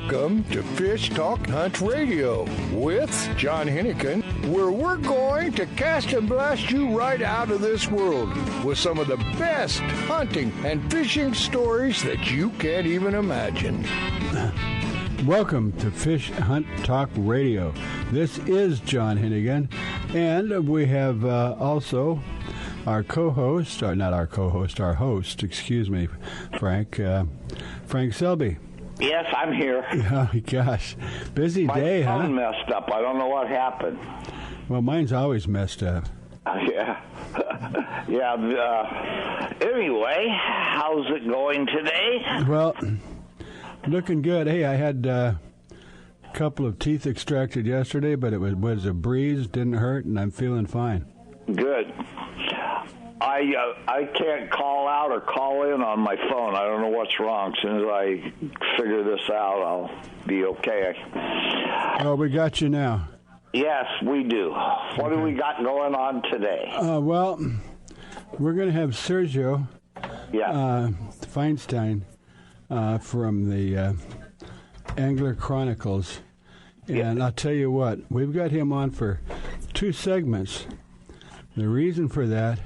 Welcome to Fish Talk Hunt Radio with John Hennigan, where we're going to cast and blast you right out of this world with some of the best hunting and fishing stories that you can't even imagine. Welcome to Fish Hunt Talk Radio. This is John Hennigan, and we have also our co-host, or not our co-host, our host, excuse me, Frank Selby. Yes, I'm here. Oh, gosh. Busy day, huh? My phone messed up. I don't know what happened. Well, mine's always messed up. Yeah. Anyway, how's it going today? Well, looking good. Hey, I had a couple of teeth extracted yesterday, but it was a breeze, didn't hurt, and I'm feeling fine. Good. I can't call out or call in on my phone. I don't know what's wrong. As soon as I figure this out, I'll be okay. Oh, we got you now. Yes, we do. What do we got going on today? Well, we're going to have Sergio Feinstein from the Angler Chronicles. And I'll tell you what, we've got him on for 2 segments. The reason for that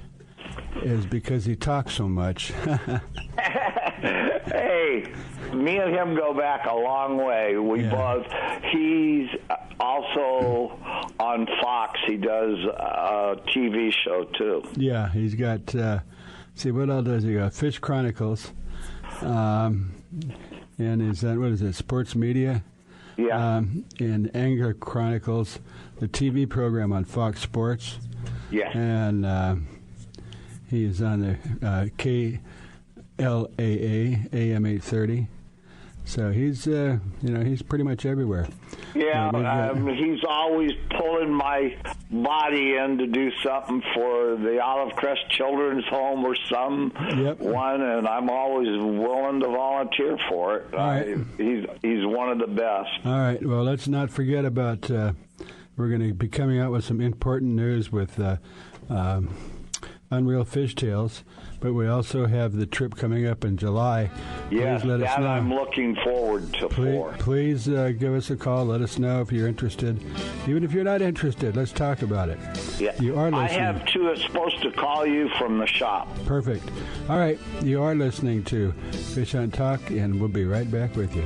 is because he talks so much. Hey, me and him go back a long way. He's also on Fox. He does a TV show, too. Yeah, he's got, what else does he got? Fish Chronicles. And is that, what is it, Sports Media? Yeah. And Angler Chronicles, the TV program on Fox Sports. Yeah. And he is on the KLAA AM 830. So he's he's pretty much everywhere. Yeah, he's always pulling my body in to do something for the Olive Crest Children's Home or one, and I'm always willing to volunteer for it. All right. He's one of the best. All right. Well, let's not forget about. We're going to be coming out with some important news with Unreal Fish Tales, but we also have the trip coming up in July. Yes, let us know. I'm looking forward to. Please give us a call. Let us know if you're interested. Even if you're not interested, let's talk about it. Yeah. You are listening. I have 2 that's supposed to call you from the shop. Perfect. All right. You are listening to Fish Hunt Talk, and we'll be right back with you.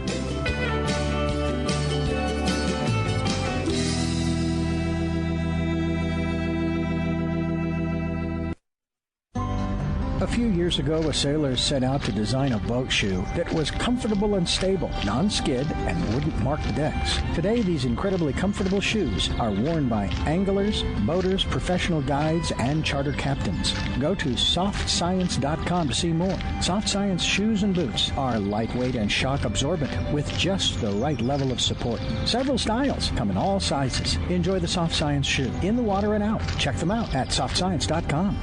A few years ago, a sailor set out to design a boat shoe that was comfortable and stable, non-skid, and wouldn't mark the decks. Today, these incredibly comfortable shoes are worn by anglers, boaters, professional guides, and charter captains. Go to softscience.com to see more. Soft Science shoes and boots are lightweight and shock absorbent with just the right level of support. Several styles come in all sizes. Enjoy the Soft Science shoe in the water and out. Check them out at softscience.com.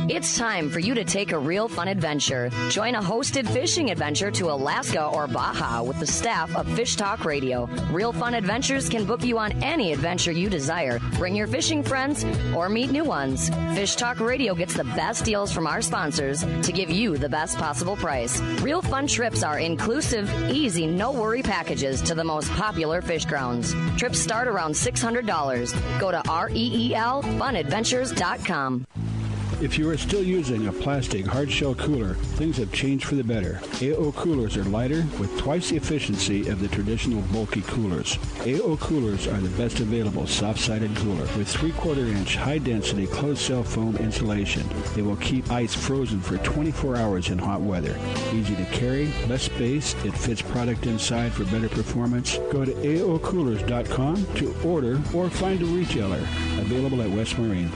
It's time for you to take a real fun adventure. Join a hosted fishing adventure to Alaska or Baja with the staff of Fish Talk Radio. Real Fun Adventures can book you on any adventure you desire. Bring your fishing friends or meet new ones. Fish Talk Radio gets the best deals from our sponsors to give you the best possible price. Real Fun trips are inclusive, easy, no-worry packages to the most popular fish grounds. Trips start around $600. Go to REELfunadventures.com. If you are still using a plastic hard-shell cooler, things have changed for the better. AO coolers are lighter with twice the efficiency of the traditional bulky coolers. AO coolers are the best available soft-sided cooler with 3/4-inch high-density closed-cell foam insulation. They will keep ice frozen for 24 hours in hot weather. Easy to carry, less space, it fits product inside for better performance. Go to AOcoolers.com to order or find a retailer. Available at West Marine.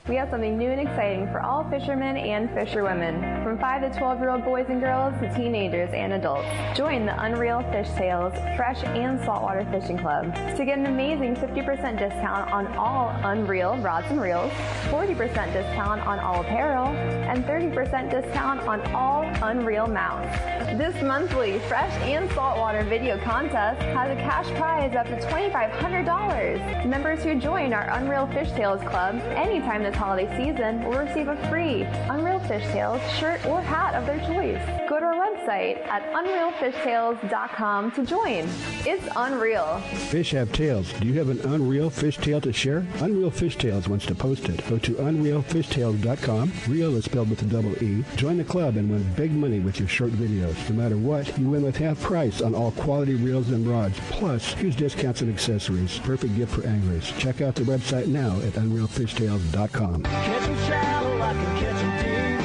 We have something new and exciting for all fishermen and fisherwomen, from 5 to 12-year-old boys and girls to teenagers and adults. Join the Unreal Fish Tales Fresh and Saltwater Fishing Club to get an amazing 50% discount on all Unreal rods and reels, 40% discount on all apparel, and 30% discount on all Unreal mounts. This monthly Fresh and Saltwater video contest has a cash prize up to $2,500. Members who join our Unreal Fish Tales Club anytime this this holiday season will receive a free Unreal Fishtails shirt or hat of their choice. Go to our website at unrealfishtails.com to join. It's unreal. Fish have tails. Do you have an Unreal Fishtail to share? Unreal Fishtails wants to post it. Go to unrealfishtails.com. Real is spelled with a double E. Join the club and win big money with your short videos. No matter what, you win with half price on all quality reels and rods, plus huge discounts and accessories. Perfect gift for anglers. Check out the website now at unrealfishtails.com. Catch 'em shallow, I can catch 'em deep.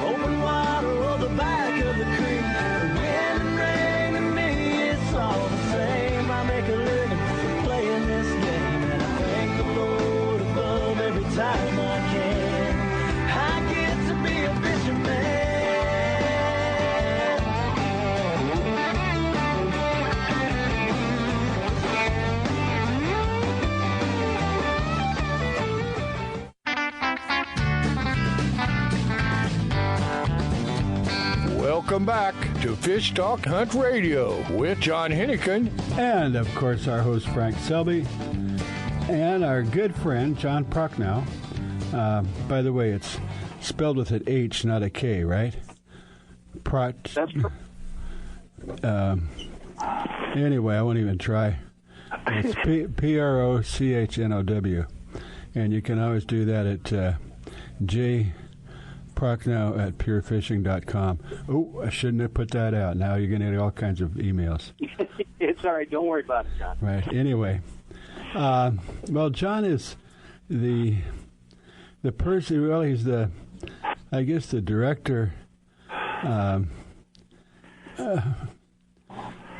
Open water or the back of the creek. Wind and rain to me, it's all the same. I make a living from playing this game, and I thank the Lord above every time I can. I get to be a fisherman. Welcome back to Fish Talk Hunt Radio with John Hennigan. And, of course, our host, Frank Selby. And our good friend, John Prochnow. By the way, it's spelled with an H, not a K, right? That's anyway, I won't even try. It's Prochnow. And you can always do that at Prochnow at purefishing.com. Oh, I shouldn't have put that out. Now you're going to get all kinds of emails. It's all right. Don't worry about it, John. Right. Anyway, well, John is the person. Well, he's the director.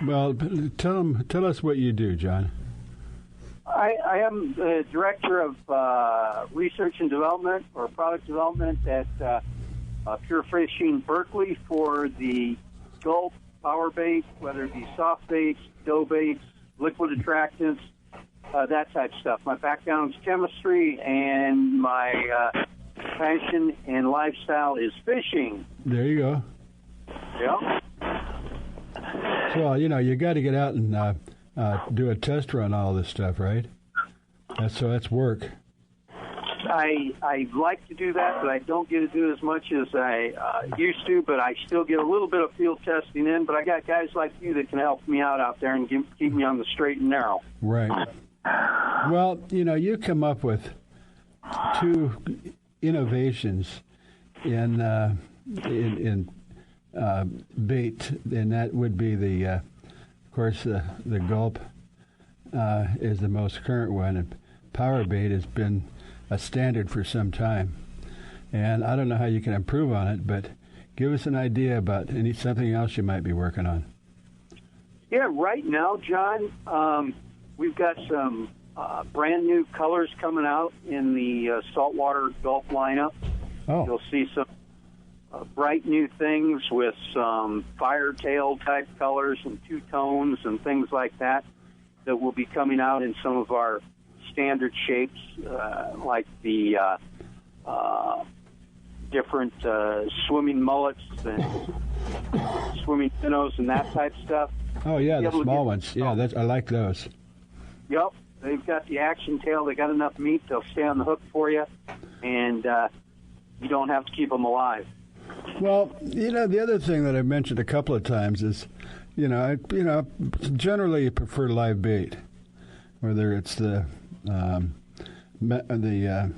Well, tell us what you do, John. I am the director of research and development or product development at Pure Fishing Berkeley for the Gulp power bait, whether it be soft baits, dough baits, liquid attractants, that type of stuff. My background is chemistry, and my passion and lifestyle is fishing. There you go. Yeah. So, you got to get out and do a test run on all this stuff, right? That's work. I like to do that, but I don't get to do as much as I used to, but I still get a little bit of field testing in, but I got guys like you that can help me out there and keep me on the straight and narrow. Right. Well, you come up with two innovations in bait, and that would be the Gulp is the most current one, and power bait has been a standard for some time. And I don't know how you can improve on it, but give us an idea about something else you might be working on. Yeah, right now, John, we've got some brand new colors coming out in the saltwater Gulp lineup. Oh. You'll see some bright new things with some firetail type colors and two tones and things like that will be coming out in some of our standard shapes, like the different swimming mullets and swimming minnows and that type of stuff. Oh, yeah, the small ones. Yeah, I like those. Yep. They've got the action tail. They got enough meat. They'll stay on the hook for you, and you don't have to keep them alive. Well, the other thing that I've mentioned a couple of times is, I generally prefer live bait, whether it's the mackerel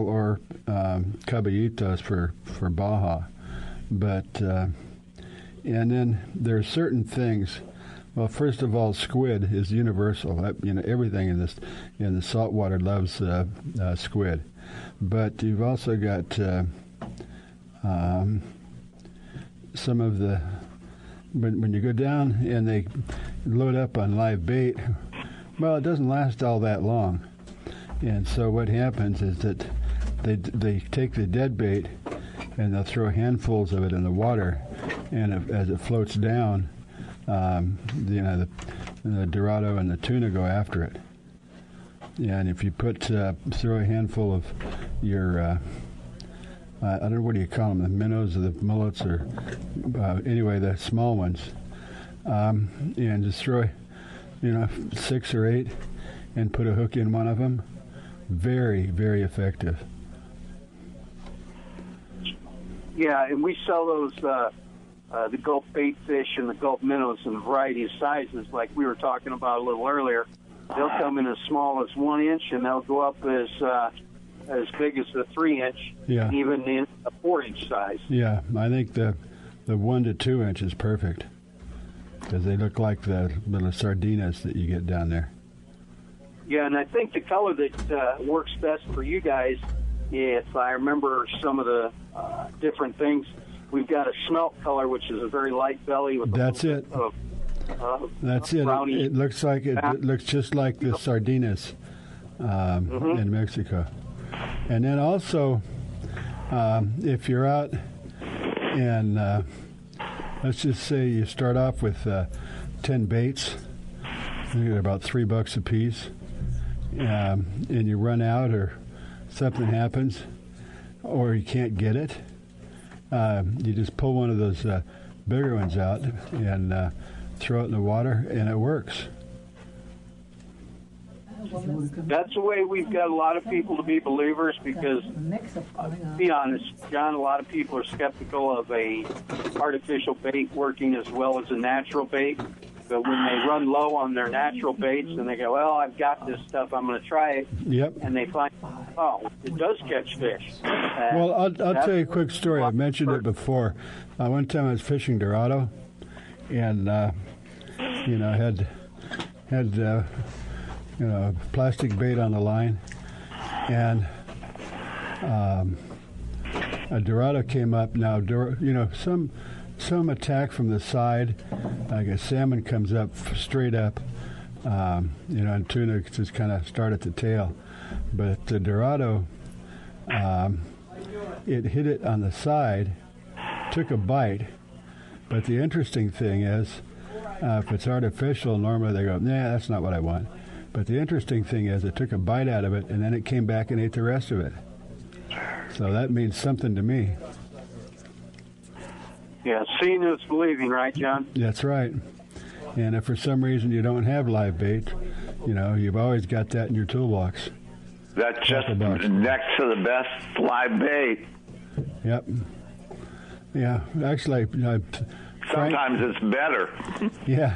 or caballitos for Baja, but and then there are certain things. Well, first of all, squid is universal. Everything in the saltwater loves squid, but you've also got some of the when you go down and they load up on live bait, well, it doesn't last all that long, and so what happens is that they take the dead bait and they'll throw handfuls of it in the water, and as it floats down, the Dorado and the tuna go after it. And if you throw a handful of your I don't know, what do you call them, the minnows or the mullets, or anyway, the small ones, and just throw 6 or 8 and put a hook in one of them, very, very effective. Yeah, and we sell those, the Gulp bait fish and the Gulp minnows in a variety of sizes, like we were talking about a little earlier. They'll come in as small as 1 inch, and they'll go up as big as the 3 inch, yeah, even in a 4 inch size. Yeah, I think the 1 to 2 inch is perfect because they look like the little sardinas that you get down there. Yeah, and I think the color that works best for you guys, if I remember some of the different things, we've got a smelt color, which is a very light belly with That's it. That's it. It looks like it looks just like the sardinas in Mexico. And then also, if you're out and let's just say you start off with 10 baits, you get about $3 a piece, and you run out or something happens, or you can't get it, you just pull one of those bigger ones out and throw it in the water, and it works. That's the way we've got a lot of people to be believers because, to be honest, John, a lot of people are skeptical of a artificial bait working as well as a natural bait. But when they run low on their natural baits and they go, well, I've got this stuff, I'm going to try it. Yep. And they find, oh, it does catch fish. Well, I'll tell you a quick story. I've mentioned it before. One time I was fishing Dorado, and had plastic bait on the line, and a Dorado came up. Now, some attack from the side, like a salmon comes up straight up, and tuna just kind of start at the tail. But the Dorado, it hit it on the side, took a bite. But the interesting thing is, if it's artificial, normally they go, nah, that's not what I want. But the interesting thing is it took a bite out of it, and then it came back and ate the rest of it. So that means something to me. Yeah, seeing is believing, right, John? That's right. And if for some reason you don't have live bait, you've always got that in your toolbox. That's just next to the best live bait. Yep. Yeah, actually, sometimes it's better. Yeah.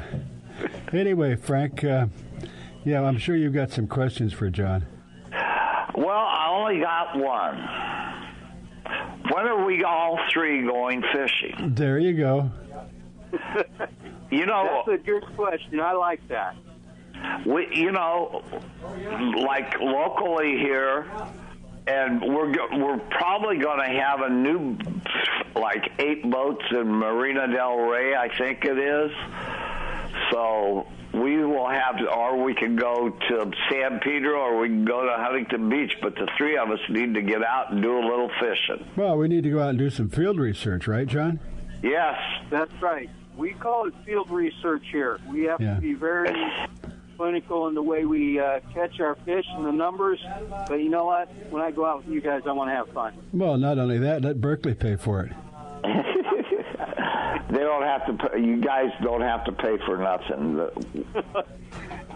Anyway, Frank, I'm sure you've got some questions for John. Well, I only got one. When are we all three going fishing? There you go. That's a good question. I like that. We, like locally here, and we're probably going to have a new, 8 boats in Marina del Rey, I think it is. So we will have, or we can go to San Pedro, or we can go to Huntington Beach. But the three of us need to get out and do a little fishing. Well, we need to go out and do some field research, right, John? Yes. That's right. We call it field research here. We have to be very clinical in the way we catch our fish and the numbers. But you know what? When I go out with you guys, I want to have fun. Well, not only that, let Berkeley pay for it. They don't have to pay, you guys don't have to pay for nothing.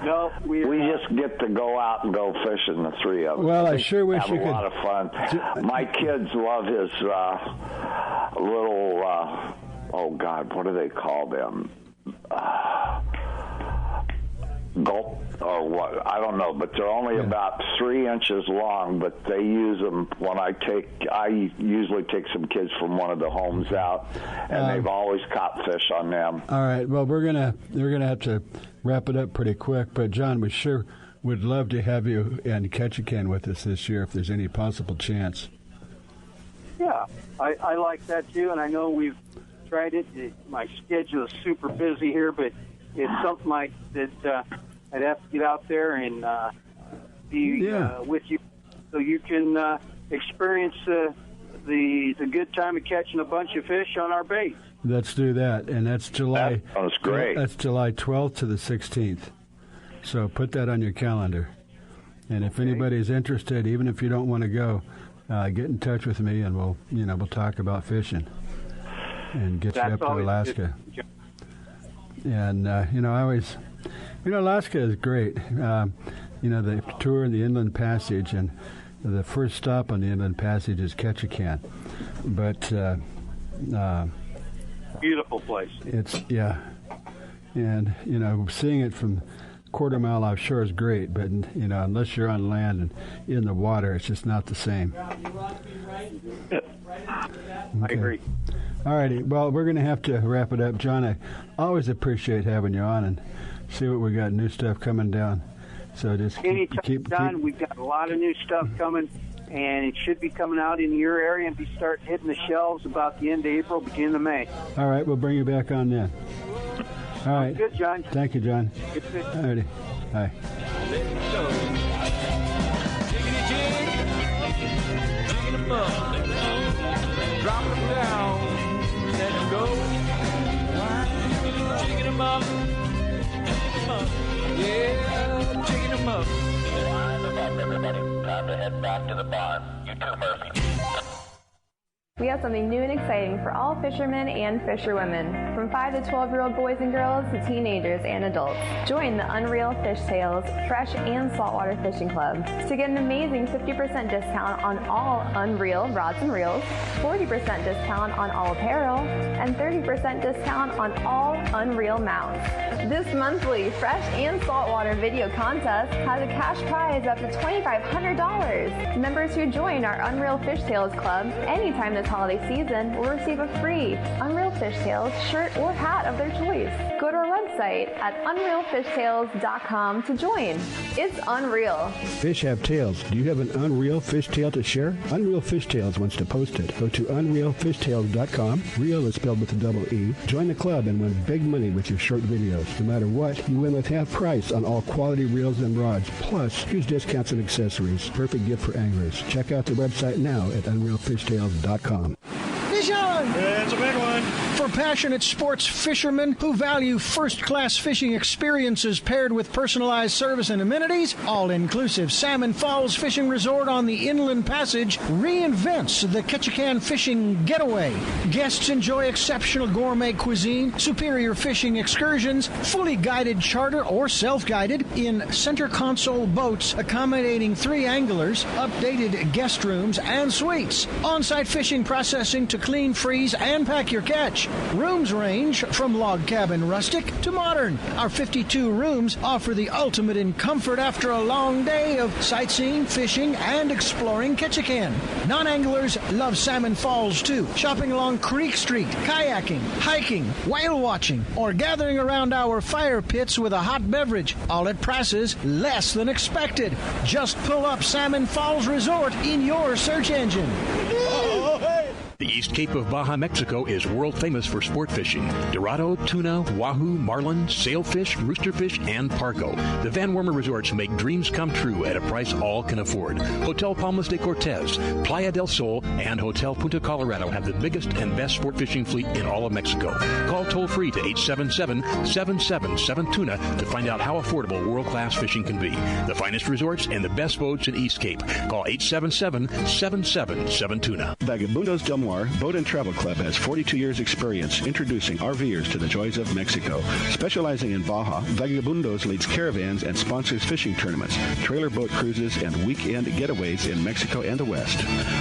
No, we just get to go out and go fishing, the three of us. Well, I sure wish you could. Have a lot of fun. My kids love his little, oh God, what do they call them? Gulp or what? I don't know, but they're only about 3 inches long. But they use them when I usually take some kids from one of the homes out, and they've always caught fish on them. All right. Well, we're gonna have to wrap it up pretty quick. But John, we sure would love to have you and Ketchikan with us this year if there's any possible chance. Yeah, I like that too, and I know we've tried it. My schedule is super busy here, but it's something like that. I'd have to get out there and be with you, so you can experience the good time of catching a bunch of fish on our bait. Let's do that, and that's July. That sounds great. That's July 12th to the 16th. So put that on your calendar. And if anybody's interested, even if you don't want to go, get in touch with me, and we'll talk about fishing and get you up to Alaska. And I always. Alaska is great. the tour in the Inland Passage, and the first stop on the Inland Passage is Ketchikan. But beautiful place. It's and seeing it from quarter mile offshore is great, but unless you're on land and in the water, it's just not the same. Okay. I agree. All righty. Well, we're going to have to wrap it up. John, I always appreciate having you on and see what we got, new stuff coming down. So just keep John, we've got a lot of new stuff coming, and it should be coming out in your area and be start hitting the shelves about the end of April, beginning of May. All right. We'll bring you back on then. All right. Good, John. Thank you, John. Good. All righty. Bye. Let's go. Jiggity jig. Jigging them up. Dropping them down. Let them go. Jigging them up. Yeah, jigging them up. Line them up, everybody. Time to head back to the barn. You too, Murphy. We have something new and exciting for all fishermen and fisherwomen, from 5 to 12-year-old boys and girls to teenagers and adults. Join the Unreal Fish Sales Fresh and Saltwater Fishing Club to get an amazing 50% discount on all Unreal rods and reels, 40% discount on all apparel, and 30% discount on all Unreal mounts. This monthly Fresh and Saltwater video contest has a cash prize up to $2,500. Members who join our Unreal Fish Sales Club anytime this holiday season will receive a free Unreal Fish Tales shirt or hat of their choice. Go to our website at unrealfishtales.com to join. It's unreal. Fish have tails. Do you have an Unreal Fish Tale to share? Unreal Fish Tales wants to post it. Go to unrealfishtales.com. Real is spelled with a double E. Join the club and win big money with your short videos. No matter what, you win with half price on all quality reels and rods, plus huge discounts and accessories. Perfect gift for anglers. Check out the website now at unrealfishtales.com. Fish on! It's a big one. For passionate sports fishermen who value first-class fishing experiences paired with personalized service and amenities, all-inclusive Salmon Falls Fishing Resort on the Inland Passage reinvents the Ketchikan fishing getaway. Guests enjoy exceptional gourmet cuisine, superior fishing excursions, fully guided charter or self-guided in center console boats accommodating 3 anglers, updated guest rooms and suites, on-site fishing processing to clean, freeze, and pack your catch. Rooms range from log cabin rustic to modern. Our 52 rooms offer the ultimate in comfort after a long day of sightseeing, fishing, and exploring Ketchikan. Non-anglers love Salmon Falls too, shopping along Creek Street, kayaking, hiking, whale watching, or gathering around our fire pits with a hot beverage, all at prices less than expected. Just pull up Salmon Falls Resort in your search engine. The East Cape of Baja, Mexico is world famous for sport fishing. Dorado, tuna, wahoo, marlin, sailfish, roosterfish, and pargo. The Van Wormer Resorts make dreams come true at a price all can afford. Hotel Palmas de Cortez, Playa del Sol, and Hotel Punta Colorado have the biggest and best sport fishing fleet in all of Mexico. Call toll-free to 877-777-TUNA to find out how affordable world-class fishing can be. The finest resorts and the best boats in East Cape. Call 877-777-TUNA. Vagabundos Del Mar Boat and Travel Club has 42 years experience introducing RVers to the joys of Mexico. Specializing in Baja, Vagabundos leads caravans and sponsors fishing tournaments, trailer boat cruises, and weekend getaways in Mexico and the West.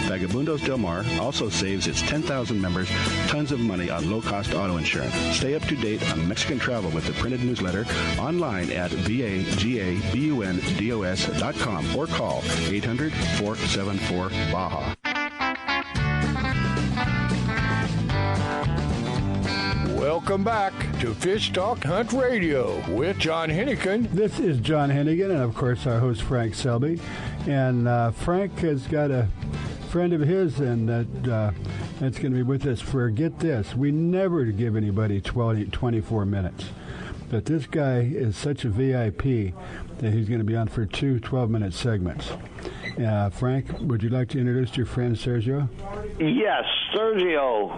Vagabundos Del Mar also saves its 10,000 members tons of money on low-cost auto insurance. Stay up to date on Mexican travel with the printed newsletter online at vagabundos.com or call 800-474-BAJA. Welcome back to Fish Talk Hunt Radio with John Hennigan. This is John Hennigan, and of course our host Frank Selby. And Frank has got a friend of his, and that's going to be with us for, get this, we never give anybody 24 minutes. But this guy is such a VIP that he's going to be on for 2 12-minute segments. Frank, would you like to introduce your friend Sergio? Yes, Sergio.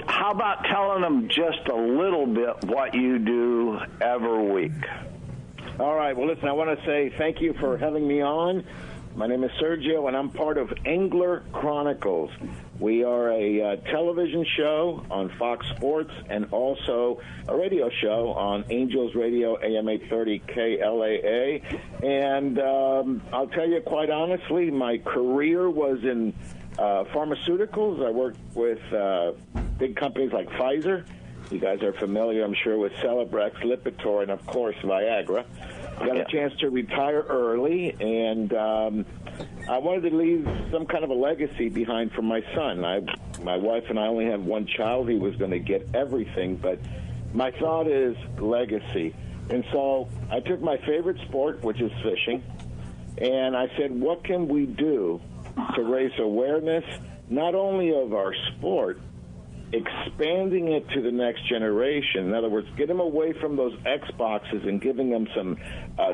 How about telling them just a little bit what you do every week? All right. Well, listen, I want to say thank you for having me on. My name is Sergio, and I'm part of Angler Chronicles. We are a television show on Fox Sports and also a radio show on Angels Radio, AM 830 KLAA. And I'll tell you quite honestly, my career was in pharmaceuticals. I worked with big companies like Pfizer. You guys are familiar, I'm sure, with Celebrex, Lipitor, and, of course, Viagra. I got a chance to retire early, and I wanted to leave some kind of a legacy behind for my son. My wife and I only have one child. He was going to get everything, but my thought is legacy. And so I took my favorite sport, which is fishing, and I said, what can we do to raise awareness not only of our sport, expanding it to the next generation. In other words, get them away from those Xboxes and giving them some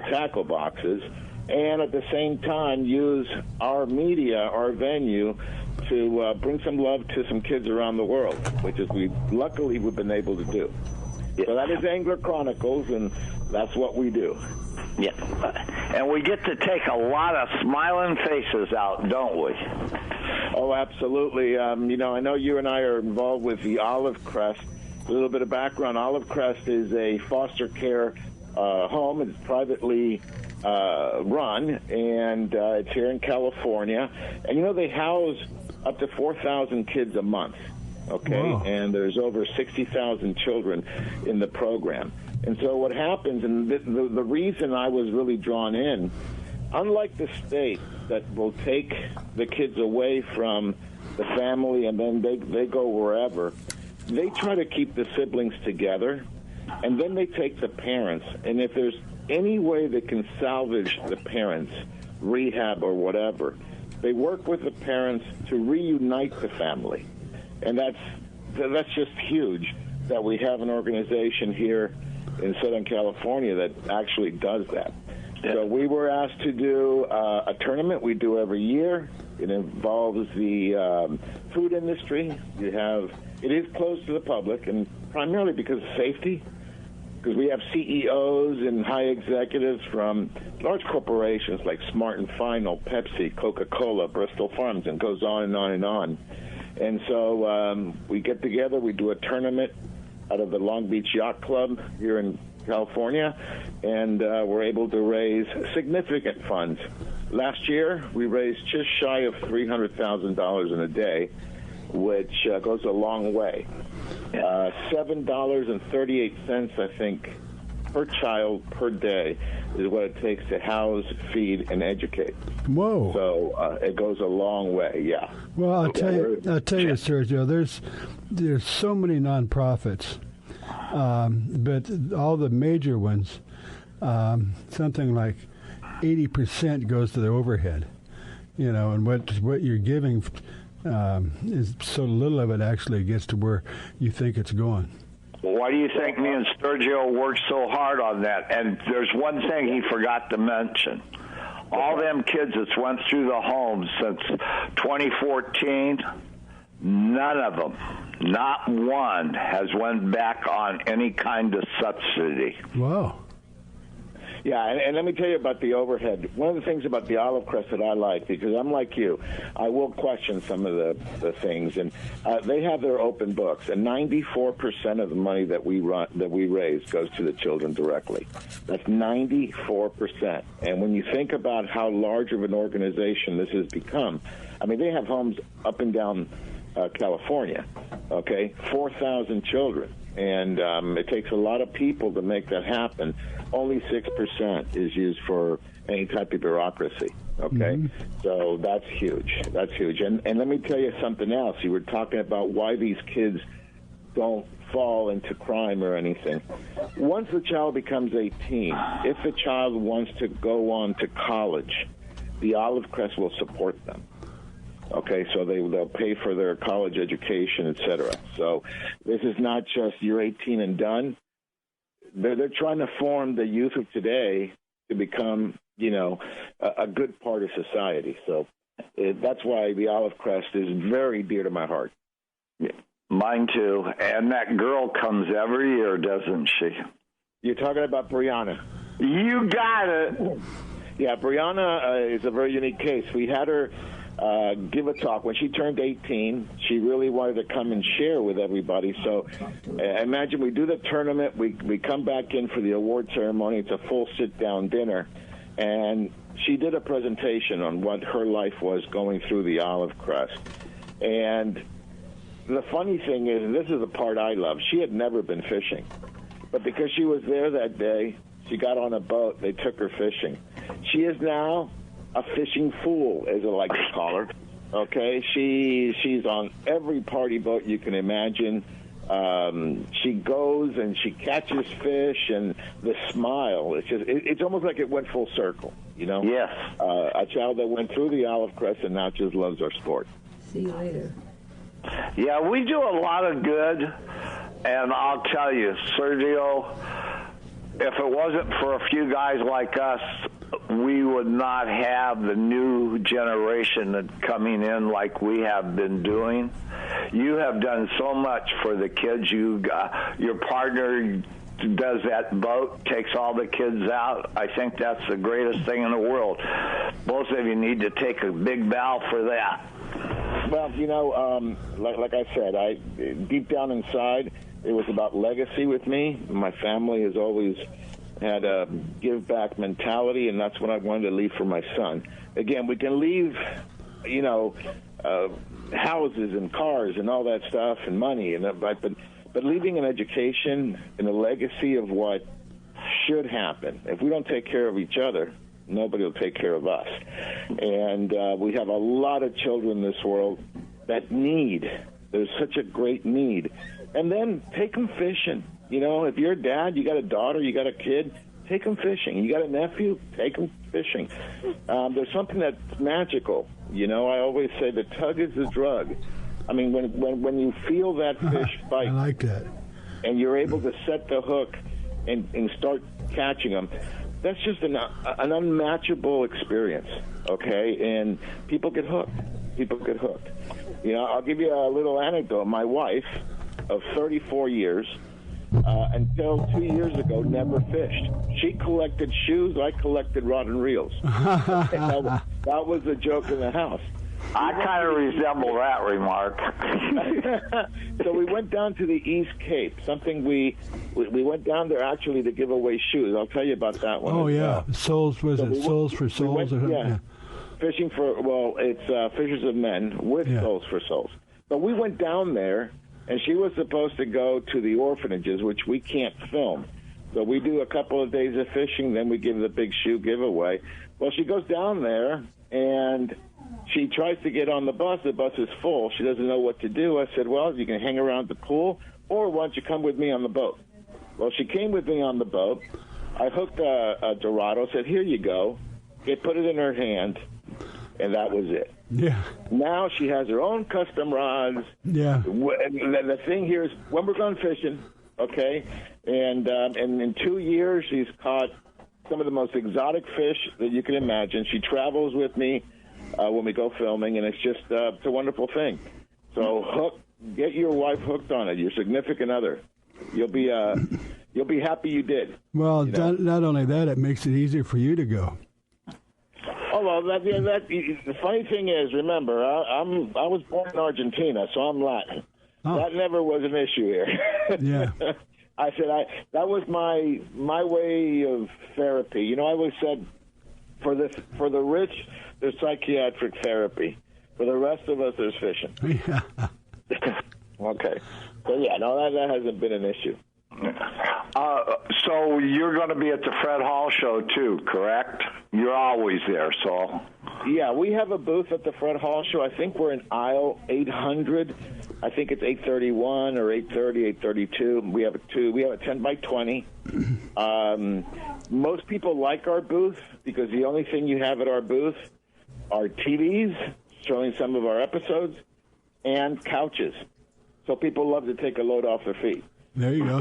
tackle boxes, and at the same time use our media, our venue, to bring some love to some kids around the world, which is luckily we've been able to do. So that is Angler Chronicles, and that's what we do. Yeah, and we get to take a lot of smiling faces out, don't we? Oh, absolutely. I know you and I are involved with the Olive Crest. A little bit of background. Olive Crest is a foster care home. It's privately run, and it's here in California. And, they house up to 4,000 kids a month, okay? Wow. And there's over 60,000 children in the program. And so what happens, and the reason I was really drawn in, unlike the state that will take the kids away from the family and then they go wherever, they try to keep the siblings together, and then they take the parents. And if there's any way they can salvage the parents, rehab or whatever, they work with the parents to reunite the family. And that's just huge that we have an organization here in Southern California that actually does that. Yeah. So we were asked to do a tournament we do every year. It involves the food industry. It is closed to the public, and primarily because of safety, because we have CEOs and high executives from large corporations like Smart & Final, Pepsi, Coca-Cola, Bristol Farms, and goes on and on and on. And so we get together, we do a tournament out of the Long Beach Yacht Club here in California, and we're able to raise significant funds. Last year, we raised just shy of $300,000 in a day, which goes a long way. $7.38, I think, per child per day is what it takes to house, feed, and educate. Whoa! So it goes a long way. Yeah. Well, I'll tell you, Sergio. There's so many nonprofits, but all the major ones, something like 80% goes to the overhead. And what you're giving is so little of it actually gets to where you think it's going. Why do you think me and Sergio worked so hard on that? And there's one thing he forgot to mention. All them kids that's went through the homes since 2014, none of them, not one, has went back on any kind of subsidy. Wow. Yeah, and let me tell you about the overhead. One of the things about the Olive Crest that I like, because I'm like you, I will question some of the things, and they have their open books, and 94% of the money that we raise goes to the children directly. That's 94%. And when you think about how large of an organization this has become, I mean, they have homes up and down California, okay, 4,000 children. And it takes a lot of people to make that happen. Only 6% is used for any type of bureaucracy, okay? Mm-hmm. So that's huge. That's huge. And let me tell you something else. You were talking about why these kids don't fall into crime or anything. Once the child becomes 18, if the child wants to go on to college, the Olive Crest will support them. Okay, so they'll pay for their college education, et cetera. So this is not just you're 18 and done. They're trying to form the youth of today to become, a good part of society. So that's why the Olive Crest is very dear to my heart. Yeah, mine too. And that girl comes every year, doesn't she? You're talking about Brianna. You got it. Yeah, Brianna is a very unique case. We had her give a talk. When she turned 18, she really wanted to come and share with everybody. So imagine we do the tournament, we come back in for the award ceremony. It's a full sit-down dinner. And she did a presentation on what her life was going through the Olive Crest. And the funny thing is, and this is the part I love, she had never been fishing. But because she was there that day, she got on a boat. They took her fishing. She is now a fishing fool, as I like to call her. Okay, she's on every party boat you can imagine. She goes and she catches fish, and the smile, it's almost like it went full circle, you know? Yes. A child that went through the Olive Crest and now just loves our sport. See you later. Yeah, we do a lot of good, and I'll tell you, Sergio, if it wasn't for a few guys like us, we would not have the new generation that coming in like we have been doing. You have done so much for the kids. Your partner does that boat, takes all the kids out. I think that's the greatest thing in the world. Both of you need to take a big bow for that. Well, you know, like I said, deep down inside, it was about legacy with me. My family has always had a give-back mentality, and that's what I wanted to leave for my son. Again, we can leave, you know, houses and cars and all that stuff and money, but leaving an education and a legacy of what should happen. If we don't take care of each other, nobody will take care of us. And we have a lot of children in this world that there's such a great need. And then take them fishing. You know, if you're a dad, you got a daughter, you got a kid, take them fishing. You got a nephew, take them fishing. There's something that's magical. You know, I always say the tug is the drug. I mean, when you feel that fish bite, I like that, and you're able to set the hook and start catching them, that's just an unmatchable experience, okay? And people get hooked. You know, I'll give you a little anecdote. My wife of 34 years, until 2 years ago, never fished. She collected shoes. I collected rod and reels. that was a joke in the house. I kind of resemble that remark. So we went down to the East Cape. We went down there actually to give away shoes. I'll tell you about that one. Oh yeah, well. Souls Souls for Souls? Yeah. Fishing for it's Fishers of Men with Souls for Souls. But we went down there, and she was supposed to go to the orphanages, which we can't film. So we do a couple of days of fishing, then we give the big shoe giveaway. Well, she goes down there, and she tries to get on the bus. The bus is full. She doesn't know what to do. I said, well, you can hang around the pool, or why don't you come with me on the boat? Well, she came with me on the boat. I hooked a Dorado, said, here you go. Put it in her hand, and that was it. Yeah. Now she has her own custom rods. Yeah. The thing here is when we're going fishing, okay, and in 2 years she's caught some of the most exotic fish that you can imagine. She travels with me when we go filming, and it's just it's a wonderful thing. So get your wife hooked on it, your significant other. You'll be happy you did. Well, you know? Not only that, it makes it easier for you to go. Oh well, the funny thing is, remember, I was born in Argentina, so I'm Latin. Oh. That never was an issue here. Yeah. I said that was my way of therapy. You know, I always said for the rich, there's psychiatric therapy. For the rest of us, there's fishing. Yeah. Okay. So yeah, no, that hasn't been an issue. So you're going to be at the Fred Hall show too, correct? You're always there, so. Yeah, we have a booth at the Fred Hall show. I think we're in aisle 800. I think it's 831 or 830, 832. We have a 10 by 20. Most people like our booth because the only thing you have at our booth are TVs showing some of our episodes and couches. So people love to take a load off their feet. There you go.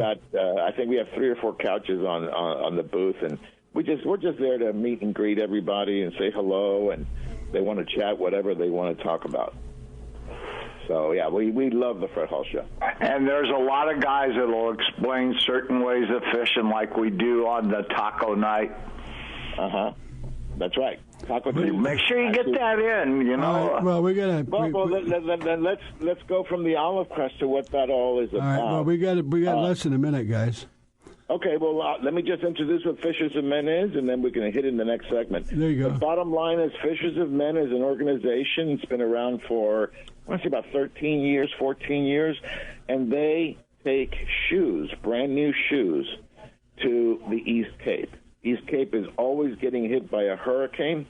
I think we have 3 or 4 couches on the booth, and we're just there to meet and greet everybody and say hello, and they want to chat whatever they want to talk about. So yeah, we love the Fred Hall show. And there's a lot of guys that will explain certain ways of fishing, like we do on the taco night. That's right. Taco Tuesday. Make sure you get that in. You know. Well, we gotta. Then let's go from the olive crest to what that all is about. All right. Well, we got less than a minute, guys. Okay, well, let me just introduce what Fishers of Men is, and then we can hit it in the next segment. There you go. The bottom line is Fishers of Men is an organization. It's been around for, I want to say, about 13 years, 14 years, and they take shoes, brand new shoes, to the East Cape. East Cape is always getting hit by a hurricane,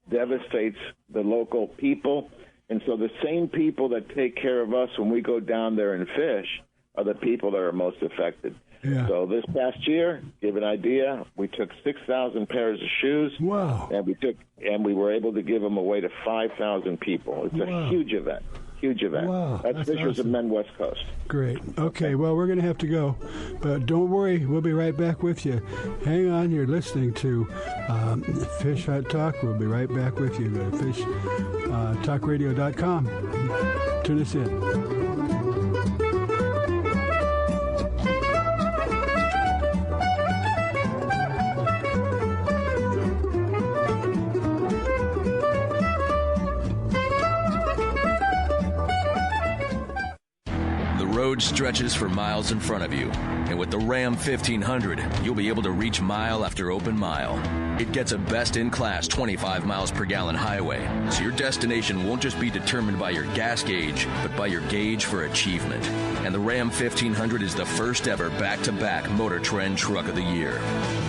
devastates the local people, and so the same people that take care of us when we go down there and fish are the people that are most affected. Yeah. So this past year, give an idea, we took 6,000 pairs of shoes. Wow. And we were able to give them away to 5,000 people. It's a huge event. Huge event. Wow. That's Fishers awesome. of Men West Coast. Great. Okay, well, we're going to have to go. But don't worry, we'll be right back with you. Hang on, you're listening to Fish Hut Talk. We'll be right back with you. Go to fishtalkradio.com. Tune us in. Road stretches for miles in front of you, and with the Ram 1500, you'll be able to reach mile after open mile. It gets a best-in-class 25 miles per gallon highway, so your destination won't just be determined by your gas gauge, but by your gauge for achievement. And the Ram 1500 is the first ever back-to-back Motor Trend Truck of the Year.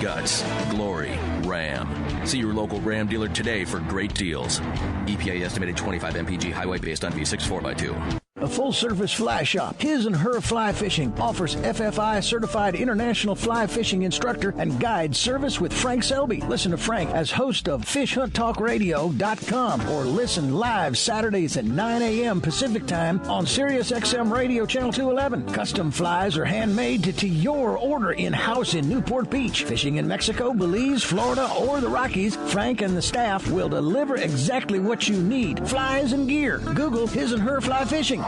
Guts, glory, Ram. See your local Ram dealer today for great deals. EPA estimated 25 mpg highway based on V6 4x2. A full-service fly shop, His and Her Fly Fishing, offers FFI-certified international fly fishing instructor and guide service with Frank Selby. Listen to Frank as host of FishHuntTalkRadio.com or listen live Saturdays at 9 a.m. Pacific Time on Sirius XM Radio Channel 211. Custom flies are handmade to your order in-house in Newport Beach. Fishing in Mexico, Belize, Florida, or the Rockies, Frank and the staff will deliver exactly what you need. Flies and gear. Google His and Her Fly Fishing.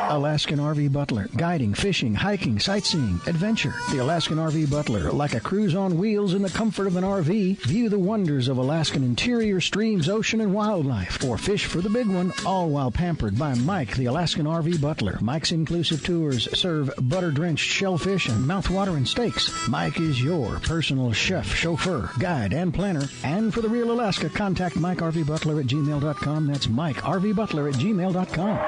Alaskan RV Butler. Guiding, fishing, hiking, sightseeing, adventure. The Alaskan RV Butler. Like a cruise on wheels in the comfort of an RV. View the wonders of Alaskan interior, streams, ocean, and wildlife. Or fish for the big one, all while pampered by Mike, the Alaskan RV Butler. Mike's inclusive tours serve butter-drenched shellfish and mouth-watering steaks. Mike is your personal chef, chauffeur, guide, and planner. And for the real Alaska, contact MikeRVButler at gmail.com. That's MikeRVButler at gmail.com.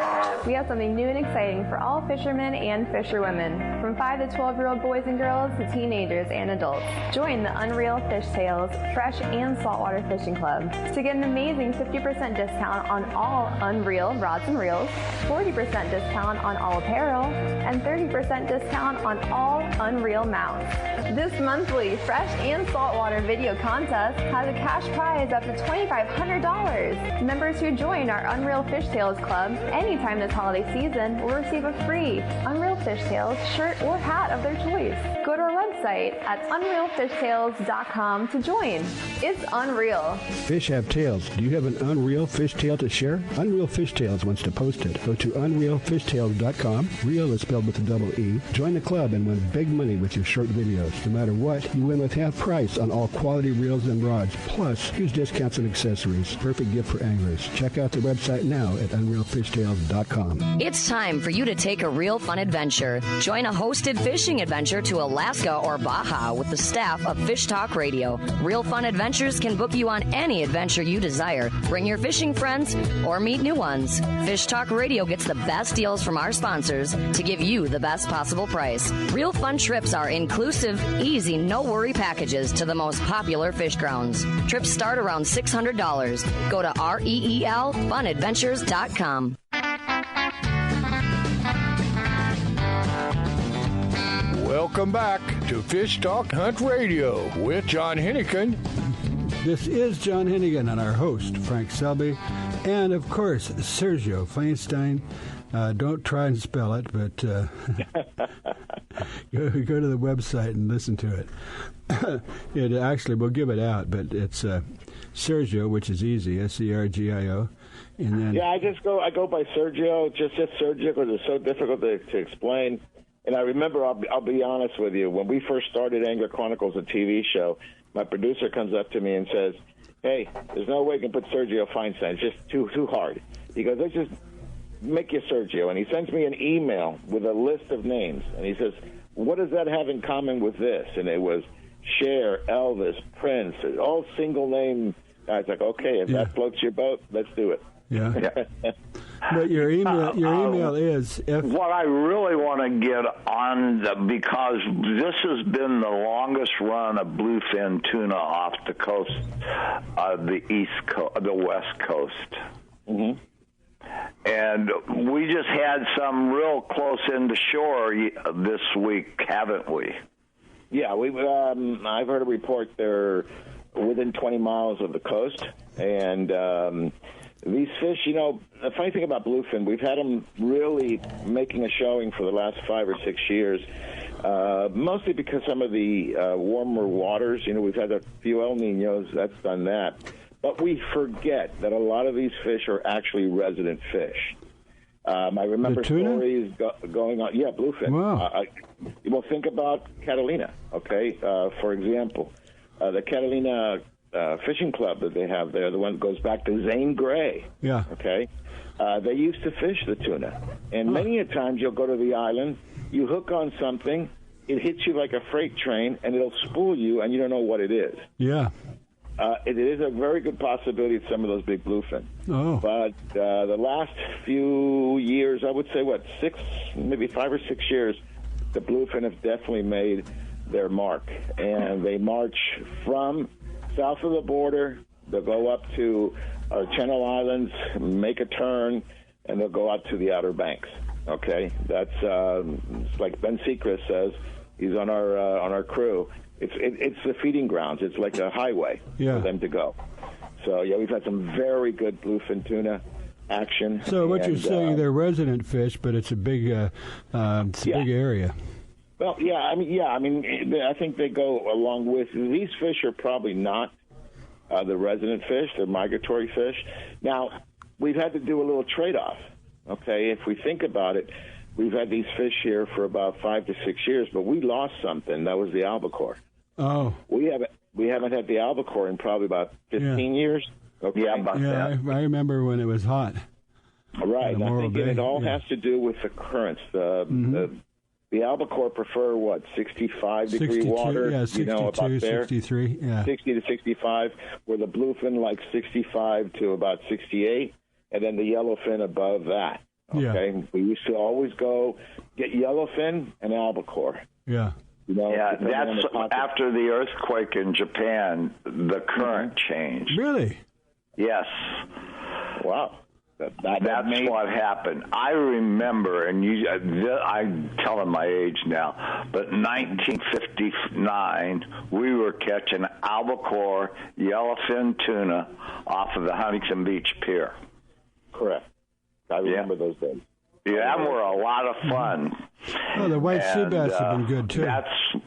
We have something new and exciting for all fishermen and fisherwomen, from 5 to 12-year-old boys and girls to teenagers and adults. Join the Unreal Fish Tales Fresh and Saltwater Fishing Club to get an amazing 50% discount on all Unreal rods and reels, 40% discount on all apparel, and 30% discount on all Unreal mounts. This monthly Fresh and Saltwater video contest has a cash prize up to $2,500. Members who join our Unreal Fish Tales Club anytime this holiday season will receive a free Unreal Fish Tales shirt or hat of their choice. Go to our website at unrealfishtales.com to join. It's unreal. Fish have tails. Do you have an Unreal Fish Tale to share? Unreal Fish Tales wants to post it. Go to unrealfishtales.com. Real is spelled with a double E. Join the club and win big money with your short videos. No matter what, you win with half price on all quality reels and rods. Plus, huge discounts and accessories. Perfect gift for anglers. Check out the website now at unrealfishtales.com. It's time for you to take a real fun adventure. Join a hosted fishing adventure to Alaska or Baja with the staff of Fish Talk Radio. Real Fun Adventures can book you on any adventure you desire. Bring your fishing friends or meet new ones. Fish Talk Radio gets the best deals from our sponsors to give you the best possible price. Real Fun trips are inclusive, easy, no-worry packages to the most popular fish grounds. Trips start around $600. Go to REELFunadventures.com. Welcome back to Fish Talk Hunt Radio with John Hennigan. This is John Hennigan and our host, Frank Selby, and of course, Sergio Feinstein. Don't try and spell it, but go to the website and listen to it. It actually, we'll give it out, but it's Sergio, which is easy, Sergio. And then I go by Sergio, just Sergio, because it's so difficult to explain. And I remember, I'll be honest with you, when we first started Angler Chronicles, a TV show, my producer comes up to me and says, hey, there's no way you can put Sergio Feinstein. It's just too hard. He goes, let's just make you Sergio. And he sends me an email with a list of names. And he says, what does that have in common with this? And it was Cher, Elvis, Prince, all single name. I was like, okay, if that floats your boat, let's do it. Yeah. But your email is what I really want to get on because this has been the longest run of bluefin tuna off the coast of the West Coast. Mm-hmm. And we just had some real close in to shore this week, haven't we? Yeah, I've heard a report they're within 20 miles of the coast, and these fish, the funny thing about bluefin, we've had them really making a showing for the last 5 or 6 years, mostly because some of the warmer waters, we've had a few El Niños, that's done that. But we forget that a lot of these fish are actually resident fish. I remember stories going on. Yeah, bluefin. Wow. Well, think about Catalina, okay? For example, the Catalina fishing club that they have there, the one that goes back to Zane Grey. Yeah. Okay? They used to fish the tuna. And many a times you'll go to the island, you hook on something, it hits you like a freight train, and it'll spool you, and you don't know what it is. Yeah. It is a very good possibility of some of those big bluefin. Oh. But the last few years, I would say, 6, maybe 5 or 6 years, the bluefin have definitely made their mark. And they march from south of the border, they'll go up to our Channel Islands, make a turn, and they'll go out to the Outer Banks. Okay? That's it's like Ben Sechrest says. He's on our crew. It's the feeding grounds. It's like a highway for them to go. So, yeah, we've had some very good bluefin tuna action. So what you're saying, they're resident fish, but it's a big big area. Well, I think they go along with these fish are probably not the resident fish. They're migratory fish. Now, we've had to do a little trade-off. Okay, if we think about it, we've had these fish here for about 5 to 6 years, but we lost something. That was the albacore. Oh, we haven't had the albacore in probably about 15 years. Okay, I remember when it was hot. Right, I think it all has to do with the currents. The albacore prefer 65-degree water. Yeah, 62, about there. 63. Yeah, 60 to 65. Where the bluefin like 65 to about 68, and then the yellowfin above that. Okay, we used to always go get yellowfin and albacore. Yeah. That's after the earthquake in Japan, the current changed. Really? Yes. Wow. That's what happened. I remember, and I'm telling my age now, but 1959, we were catching albacore, yellowfin tuna off of the Huntington Beach Pier. Correct. I remember those days. Yeah, them were a lot of fun. Oh, the white sea bass have been good, too.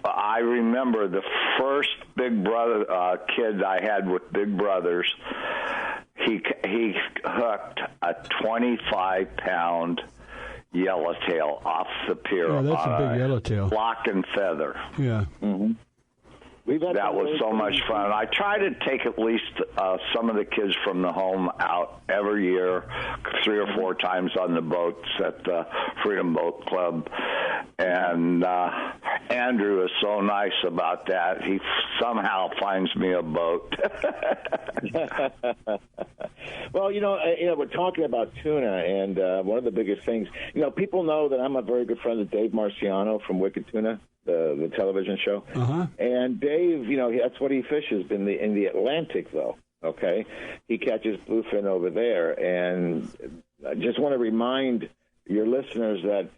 I remember the first Big Brother kid I had with Big Brothers. He hooked a 25-pound yellowtail off the pier. Oh, that's a big yellowtail. Block and feather. Yeah. Mm-hmm. That was so much fun. I try to take at least some of the kids from the home out every year, 3 or 4 times on the boats at the Freedom Boat Club. And Andrew is so nice about that. He somehow finds me a boat. Well, we're talking about tuna, and one of the biggest things, people know that I'm a very good friend of Dave Marciano from Wicked Tuna, the television show. Uh-huh. And Dave, that's what he fishes in the Atlantic, though. Okay, he catches bluefin over there, and I just want to remind your listeners that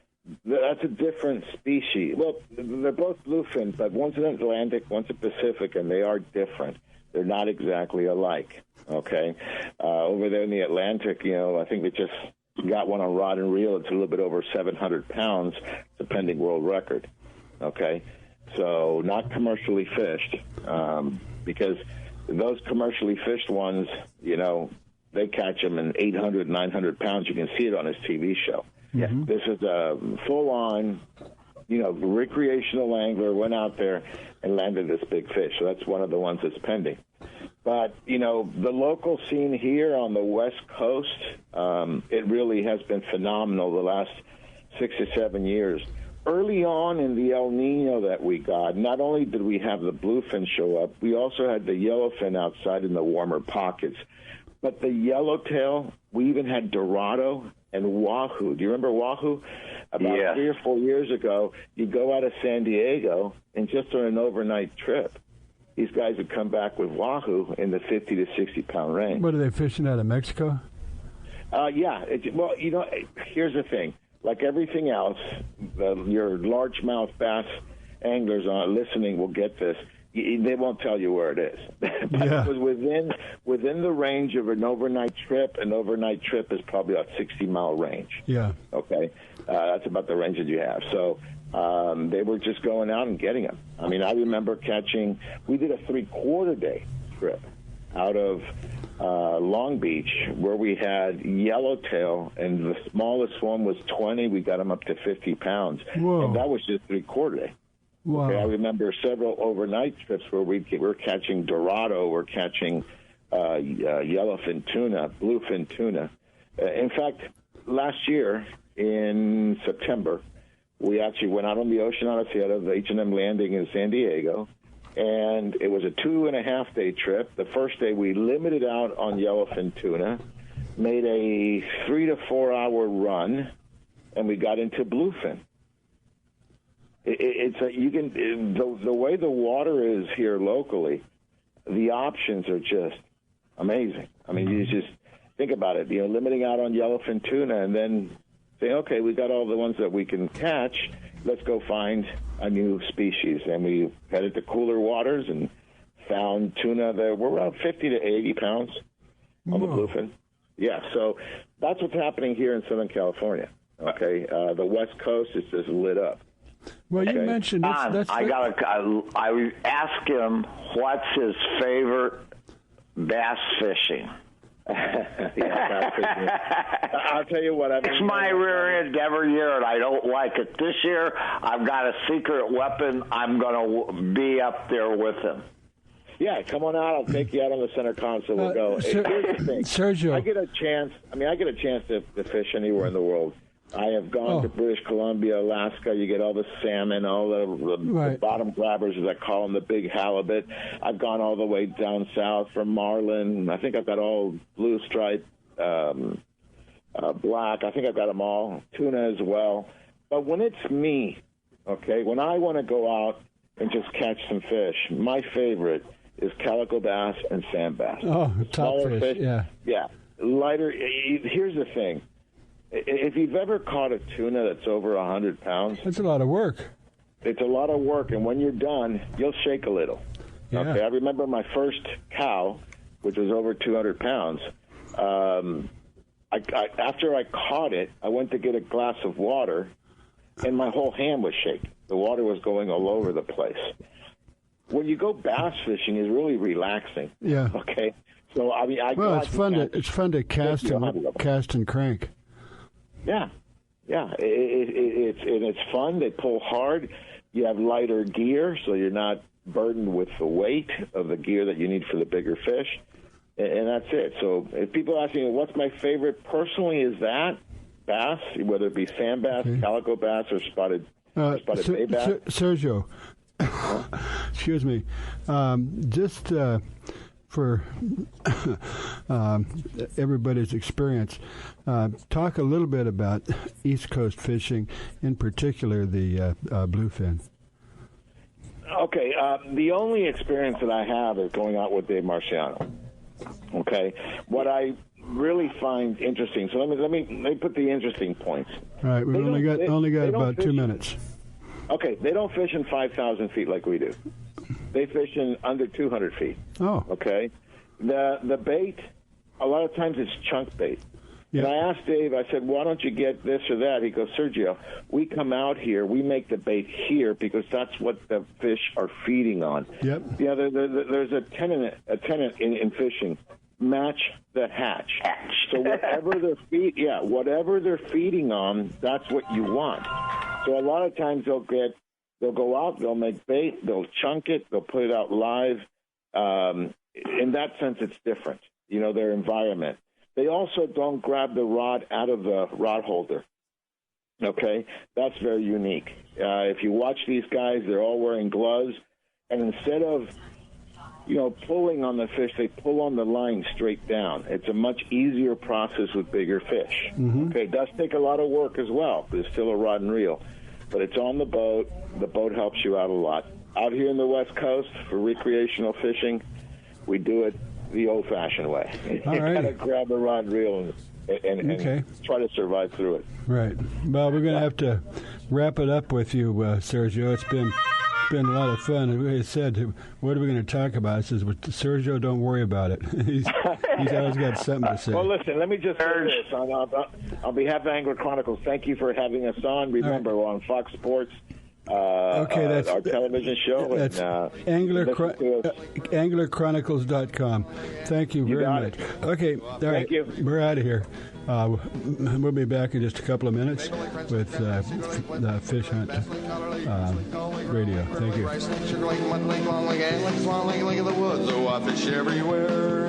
that's a different species. Well, they're both bluefin, but one's an Atlantic, one's a Pacific, and they are different. They're not exactly alike. Okay, over there in the Atlantic, I think they just got one on rod and reel. It's a little bit over 700 pounds. It's a pending world record. Okay, so not commercially fished, because those commercially fished ones, they catch them in 800, 900 pounds. You can see it on his TV show. Yeah. This is a full-on, recreational angler went out there and landed this big fish. So that's one of the ones that's pending. But, you know, the local scene here on the West Coast, it really has been phenomenal the last 6 or 7 years. Early on in the El Nino that we got, not only did we have the bluefin show up, we also had the yellowfin outside in the warmer pockets. But the yellowtail, we even had Dorado and Wahoo. Do you remember Wahoo? About 3 or 4 years ago, you go out of San Diego, and just on an overnight trip, these guys would come back with Wahoo in the 50 to 60-pound range. What, are they fishing out of Mexico? Yeah. Well, you know, here's the thing. Like everything else, your largemouth bass anglers listening will get this. They won't tell you where it is. But it was within the range of an overnight trip. An overnight trip is probably a 60-mile range. Yeah. Okay. That's about the range that you have. So they were just going out and getting them. I mean, I remember we did a 3/4-day trip out of Long Beach where we had yellowtail, and the smallest one was 20. We got them up to 50 pounds. Whoa. And that was just 3/4 day. Wow. Okay, I remember several overnight trips where we're catching Dorado, we're catching yellowfin tuna, bluefin tuna. In fact, last year in September, we actually went out on the ocean out of the H&M Landing in San Diego, and it was a 2.5-day trip. The first day we limited out on yellowfin tuna, made a 3 to 4 hour run, and we got into bluefin. The way the water is here locally, the options are just amazing. I mean, you just think about it. You know, limiting out on yellowfin tuna, and then saying, okay, we got all the ones that we can catch. Let's go find a new species. And we headed to cooler waters and found tuna that were around 50 to 80 pounds on the bluefin. Yeah, so that's what's happening here in Southern California. Okay, the West Coast is just lit up. Well, you mentioned that's I asked him what's his favorite bass fishing. Bass fishing. I'll tell you what. It's my rear end every year, and I don't like it. This year, I've got a secret weapon. I'm going to be up there with him. Yeah, come on out. I'll take you out on the center console. We'll go. Here's the thing. Sergio, I get a chance to fish anywhere in the world. I have gone to British Columbia, Alaska. You get all the salmon, all the bottom grabbers, as I call them, the big halibut. I've gone all the way down south for marlin. I think I've got all blue stripe, black. I think I've got them all. Tuna as well. But when it's me, okay, when I want to go out and just catch some fish, my favorite is calico bass and sand bass. Oh, top fish, yeah. Yeah, lighter. Here's the thing. If you've ever caught a tuna that's over 100 pounds... That's a lot of work. It's a lot of work, and when you're done, you'll shake a little. Yeah. Okay, I remember my first cow, which was over 200 pounds. After I caught it, I went to get a glass of water, and my whole hand was shaking. The water was going all over the place. When you go bass fishing, it's really relaxing. Yeah. Okay? So, I mean, it's fun to cast and crank. Yeah, it's fun. They pull hard. You have lighter gear, so you're not burdened with the weight of the gear that you need for the bigger fish, and that's it. So if people ask me what's my favorite, personally, is that bass, whether it be sand bass, calico bass, or spotted bay bass. Sergio, excuse me, just for everybody's experience, talk a little bit about East Coast fishing, in particular the bluefin. Okay, the only experience that I have is going out with Dave Marciano. Okay, what I really find interesting. So let me put the interesting points. All right, we've only got about 2 minutes. Okay, they don't fish in 5,000 feet like we do. They fish in under 200 feet. Oh. Okay. The bait, a lot of times it's chunk bait. Yeah. And I asked Dave, I said, why don't you get this or that? He goes, Sergio, we come out here, we make the bait here because that's what the fish are feeding on. Yep. Yeah, there's a tenet in fishing. Match the hatch. So whatever they're feeding on, that's what you want. So a lot of times they'll go out, they'll make bait, they'll chunk it, they'll put it out live. in that sense, it's different, their environment. They also don't grab the rod out of the rod holder. Okay? That's very unique. If you watch these guys, they're all wearing gloves, and instead of, pulling on the fish, they pull on the line straight down. It's a much easier process with bigger fish. Mm-hmm. Okay, it does take a lot of work as well. There's still a rod and reel. But it's on the boat. The boat helps you out a lot. Out here in the West Coast for recreational fishing, we do it the old-fashioned way. You got to grab the rod and reel and try to survive through it. Right. Well, we're going to have to wrap it up with you, Sergio. It's been a lot of fun. We said, what are we going to talk about? I says, Sergio, don't worry about it. he's always got something to say. Well, listen, let me just say this. On behalf of Angler Chronicles, thank you for having us on. Remember, we're on Fox Sports. That's our television show. That's AnglerChronicles.com. Thank you very much. Okay, all right. Thank you. We're out of here. We'll be back in just a couple of minutes with the Fish Hunt Radio. Thank you. I fish everywhere.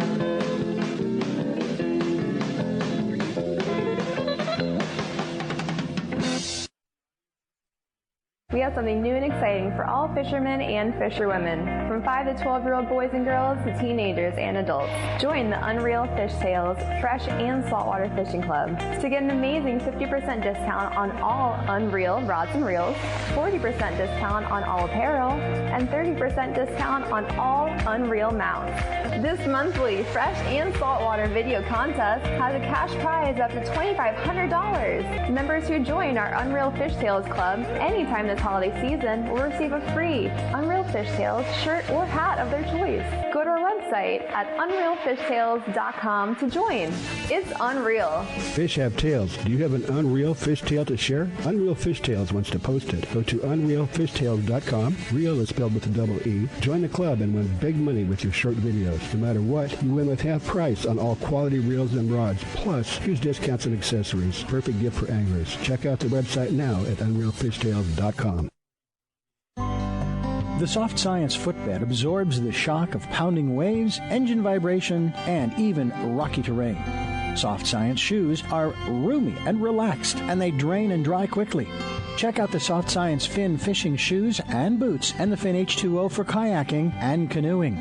We have something new and exciting for all fishermen and fisherwomen, from 5 to 12-year-old boys and girls to teenagers and adults. Join the Unreal Fish Sales Fresh and Saltwater Fishing Club to get an amazing 50% discount on all Unreal rods and reels, 40% discount on all apparel, and 30% discount on all Unreal mounts. This monthly Fresh and Saltwater video contest has a cash prize up to $2,500. Members who join our Unreal Fish Sales Club anytime this holiday season will receive a free Unreal Fish Tales shirt or hat of their choice. Go to our website at unrealfishtails.com to join. It's unreal. Fish have tails. Do you have an Unreal Fish Tale to share? Unreal Fish Tales wants to post it. Go to unrealfishtails.com. Real is spelled with a double E. Join the club and win big money with your short videos. No matter what, you win with half price on all quality reels and rods. Plus, huge discounts and accessories. Perfect gift for anglers. Check out the website now at unrealfishtails.com. The Soft Science footbed absorbs the shock of pounding waves, engine vibration, and even rocky terrain. Soft Science shoes are roomy and relaxed, and they drain and dry quickly. Check out the Soft Science Fin fishing shoes and boots and the Fin H2O for kayaking and canoeing.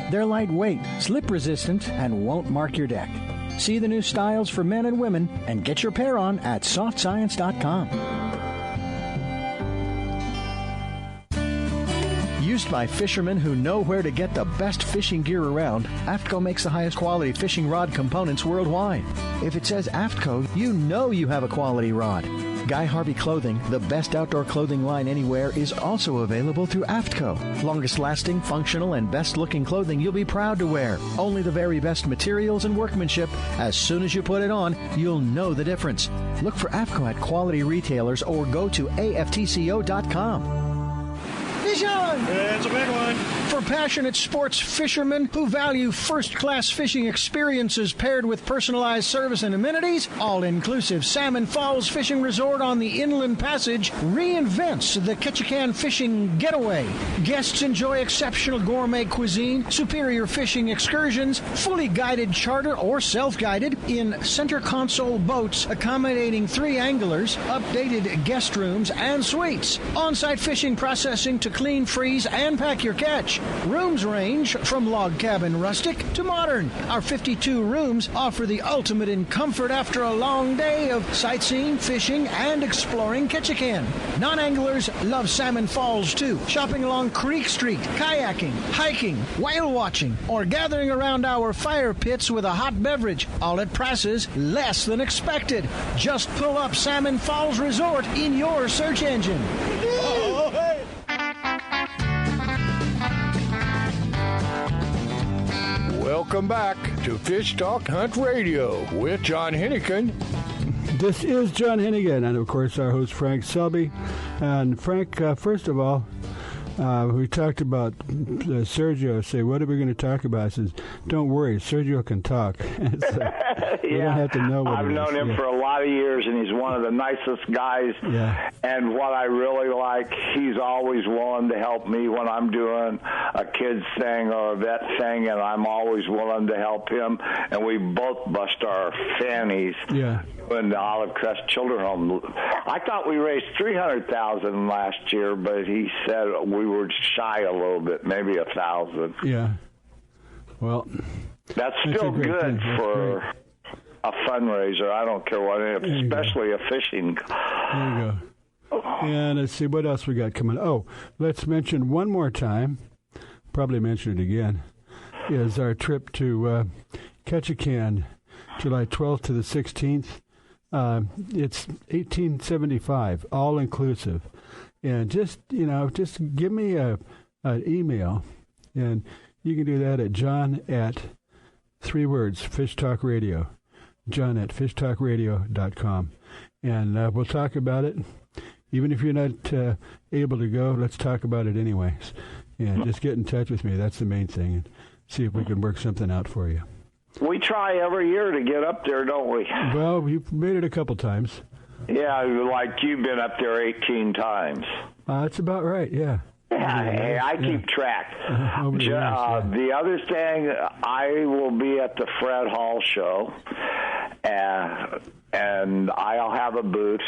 They're lightweight, slip-resistant, and won't mark your deck. See the new styles for men and women and get your pair on at softscience.com. Used by fishermen who know where to get the best fishing gear around, AFTCO makes the highest quality fishing rod components worldwide. If it says AFTCO, you know you have a quality rod. Guy Harvey Clothing, the best outdoor clothing line anywhere, is also available through AFTCO. Longest lasting, functional, and best looking clothing you'll be proud to wear. Only the very best materials and workmanship. As soon as you put it on, you'll know the difference. Look for AFTCO at quality retailers or go to aftco.com. Fish on! It's a big one. For passionate sports fishermen who value first-class fishing experiences paired with personalized service and amenities, all-inclusive Salmon Falls Fishing Resort on the Inland Passage reinvents the Ketchikan fishing getaway. Guests enjoy exceptional gourmet cuisine, superior fishing excursions, fully guided charter or self-guided in center console boats accommodating 3 anglers, updated guest rooms and suites, on-site fishing processing to clean, freeze, and pack your catch. Rooms range from log cabin rustic to modern. Our 52 rooms offer the ultimate in comfort after a long day of sightseeing, fishing, and exploring Ketchikan. Non-anglers love Salmon Falls too. Shopping along Creek Street, kayaking, hiking, whale watching, or gathering around our fire pits with a hot beverage, all at prices less than expected. Just pull up Salmon Falls Resort in your search engine. Oh, hey. Welcome back to Fish Talk Hunt Radio with John Hennigan. This is John Hennigan, and of course our host Frank Selby. And Frank, first of all, We talked about Sergio. Say, what are we going to talk about? I says, don't worry, Sergio can talk. You don't have to know what I've known him for a lot of years, and he's one of the nicest guys. Yeah. And what I really like, he's always willing to help me when I'm doing a kids thing or a vet thing, and I'm always willing to help him. And we both bust our fannies. Yeah. In the Olive Crest Children's Home. I thought we raised $300,000 last year, but he said we were shy a little bit, maybe 1,000. Yeah. Well, that's still good for a fundraiser. I don't care what, especially a fishing. There you go. And let's see what else we got coming. Oh, let's mention one more time. Probably mention it again. Is our trip to Ketchikan, July 12th to the 16th. It's $1,875, all inclusive, and just give me an email, and you can do that at John at 3 words Fish Talk Radio, John at fishtalkradio.com, and we'll talk about it. Even if you're not able to go, let's talk about it anyways, and just get in touch with me. That's the main thing, and see if we can work something out for you. We try every year to get up there, don't we? Well, you've made it a couple times. Yeah, like you've been up there 18 times. That's about right, yeah. Hey, I keep track. The other thing, I will be at the Fred Hall show, and I'll have a booth.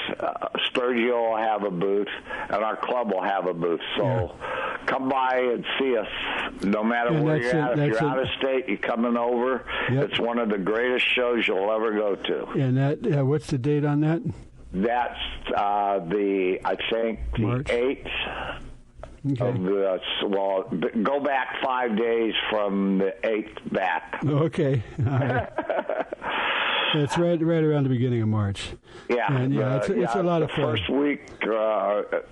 Sturgio will have a booth, and our club will have a booth. So come by and see us, no matter where you're at. If you're out of state, you're coming over. Yep. It's one of the greatest shows you'll ever go to. And that, what's the date on that? That's I think March? The 8th. Okay. Go back 5 days from the 8th back. Okay. All right. It's right around the beginning of March. Yeah. And it's a lot of fun. First week, or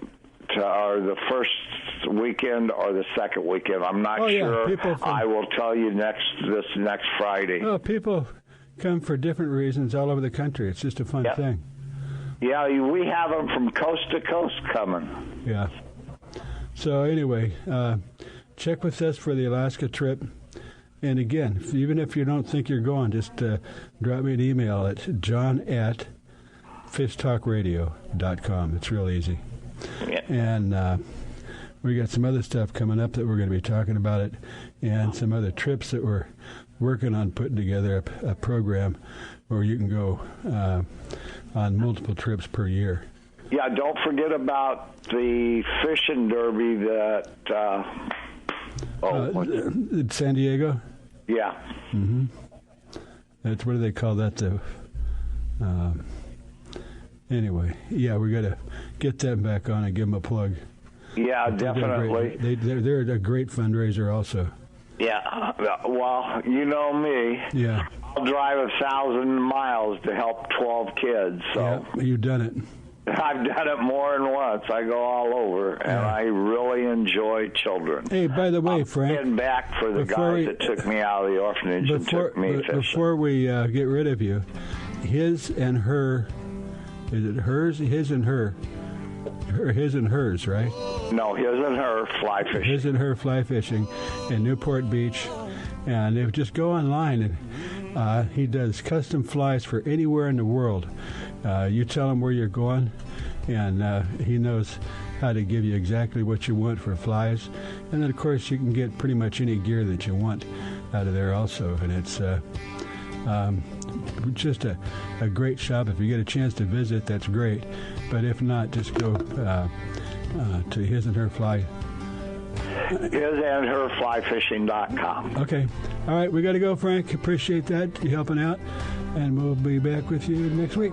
the first weekend, or the second weekend. I'm not sure. I will tell you this next Friday. Oh, people come for different reasons all over the country. It's just a fun thing. Yeah, we have them from coast to coast coming. Yeah. So anyway, check with us for the Alaska trip. And again, even if you don't think you're going, just drop me an email at john at fishtalkradio.com. It's real easy. Yeah. And we got some other stuff coming up that we're going to be talking about it, and some other trips that we're working on putting together a program where you can go on multiple trips per year. Yeah, don't forget about the fishing derby that... San Diego? Yeah. Mm-hmm. That's, what do they call that? Anyway, yeah, we got to get them back on and give them a plug. Yeah, definitely. They're a great fundraiser also. Yeah, well, you know me. Yeah. I'll drive 1,000 miles to help 12 kids. So yeah, you've done it. I've done it more than once. I go all over, and I really enjoy children. Hey, by the way, Frank, I'm back for the guys that took me out of the orphanage and took me fishing. Before we get rid of you, his and her, is it hers? His and her. His and hers, right? No, his and her fly fishing. His and her fly fishing in Newport Beach. And if just go online, and he does custom flies for anywhere in the world. You tell him where you're going, and he knows how to give you exactly what you want for flies. And then, of course, you can get pretty much any gear that you want out of there also. And it's just a great shop. If you get a chance to visit, that's great. But if not, just go to His and Her Fly. HisandHerFlyFishing.com. Okay. All right, we got to go, Frank. Appreciate that. You helping out. And we'll be back with you next week.